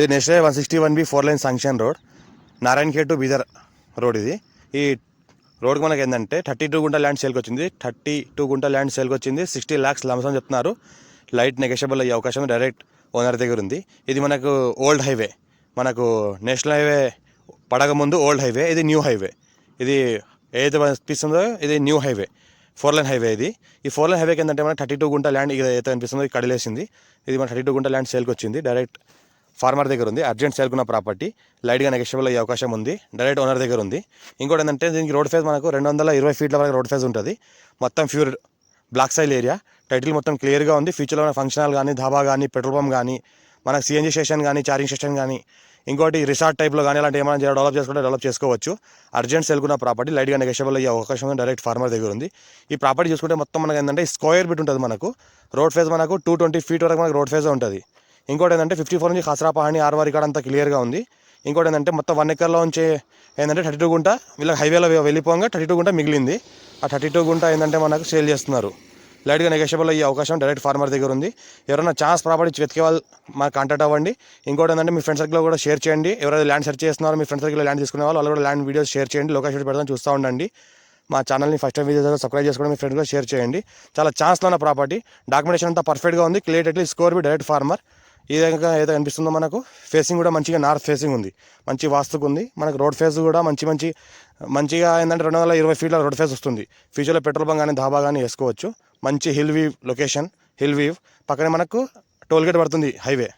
ఇది national 161B 4 line sanction road, Narayankhed to Bidar road. ఈ రోడ్కి మనకి ఏంటంటే 32 గుంట ల్యాండ్ సేల్కి వచ్చింది. 32 గుంట ల్యాండ్ సేల్కి వచ్చింది. 60 lakhs లంసం చెప్తున్నారు. లైట్ నెగోషియబుల్ అయ్యే అవకాశం డైరెక్ట్ ఓనర్ దగ్గర ఉంది. ఇది మనకు ఓల్డ్ హైవే, మనకు నేషనల్ హైవే పడక ముందు ఓల్డ్ హైవే, ఇది న్యూ హైవే. ఇది ఏదైతే అనిపిస్తుందో ఇది న్యూ హైవే, 4 లైన్ హైవే. ఈ 4 లైన్ హైవేకి ఏంటంటే మనకి 32 గుంట ల్యాండ్ ఏదైతే అనిపిస్తుందో ఇది కడిలేసింది. ఇది మన 32 గుంట ల్యాండ్ సేల్కి వచ్చింది. డైరెక్ట్ ఫార్మర్ దగ్గర ఉంది. అర్జెంట్ సేల్కున్న ప్రాపర్టీ, లైట్గా నెగోషియబుల్ అయ్యే అవకాశం ఉంది. డైరెక్ట్ ఓనర్ దగ్గర ఉంది. ఇంకోటి ఏంటంటే దీనికి రోడ్ ఫేజ్ మనకు 220 ఫీట్ల వరకు రోడ్ ఫేజ్ ఉంటుంది. మొత్తం pure black soil area. Title మొత్తం క్లియర్గా ఉంది. ఫ్యూచర్లో ఫంక్షన్ హాల్ కానీ, ధాబా కానీ, పెట్రోల్ పంప్ కానీ, మనకు సిఎన్జీ స్టేషన్ కానీ, ఛార్జింగ్ స్టేషన్ కానీ, ఇంకోటి రిసార్ట్ టైప్లో కానీ అలాంటి ఏమైనా డెవలప్ చేసుకోవచ్చు. అర్జెంట్ సేల్కున్న ప్రాపర్టీ, లైట్గా నెగోషియబుల్ అయ్యే అవకాశం ఉంది. డైరెక్ట్ ఫార్మర్ దగ్గర ఉంది. ఈ ప్రాపర్టీ చూసుకుంటే మొత్తం మనకి ఏంటంటే స్క్వేర్ బిట్ ఉంటుంది. మనకు రోడ్ ఫేజ్ మనకు 220 ఫీట్ వరకు మనకు రోడ్ ఫేజ్ ఉంటుంది. ఇంకోటి ఏంటంటే 54 నుంచి ఖసరా పహాణి ఆర్వారి ఇక్కడ అంతా క్లియర్గా ఉంది. ఇంకోటి ఏంటంటే మొత్తం 1 ఎకర్లో ఉంచే ఏంటంటే 32 గుంట వీళ్ళకి హైవేలో వెళ్ళిపోగా 32 గుంట మిగిలింది. ఆ 32 గుంట ఏంటంటే మనకు సేల్ చేస్తున్నారు. లైట్గా నెగోషియబుల్ అయ్యే అవకాశం డైరెక్ట్ ఫార్మర్ దగ్గర ఉంది. ఎవరైనా ఛాన్స్ ప్రాపర్టీ వెతికే వాళ్ళు మాకు కాంటాక్ట్ అవ్వండి. ఇంకోటి ఏంటంటే మీ ఫ్రెండ్స్ సర్కిల్లో కూడా షేర్ చేయండి. ఎవరైనా ల్యాండ్ సెర్చ్ చేస్తున్నారో మీ ఫ్రెండ్స్ సర్కిల్లో ల్యాండ్ తీసుకునే వాళ్ళు కూడా ల్యాండ్ వీడియోస్ షేర్ చేయండి. లొకేషన్ పెడతాను, చూస్తూ ఉండండి. మా ఛానల్ని ఫస్ట్ టైం వీడియో సబ్స్క్రైబ్ చేసుకోండి, మీ ఫ్రెండ్స్ కూడా షేర్ చేయండి. చాలా ఛాన్స్లో ఉన్న ప్రాపర్టీ, డాక్యుమెంటేషన్ అంతా పర్ఫెక్ట్గా ఉంది. Clearly score be direct farmer. ఈ విధంగా ఏదో అనిపిస్తుందో మనకు ఫేసింగ్ కూడా మంచిగా నార్త్ ఫేసింగ్ ఉంది, మంచి వాస్తుకు ఉంది. మనకు రోడ్ ఫేస్ కూడా మంచిగా ఏంటంటే 220 ఫీట్ల రోడ్ ఫేస్ వస్తుంది. ఫ్యూచర్లో పెట్రోల్ బంక్ కానీ, ధాబా కానీ వేసుకోవచ్చు. మంచి hill view location, hill view పక్కనే మనకు టోల్గేట్ పడుతుంది హైవే.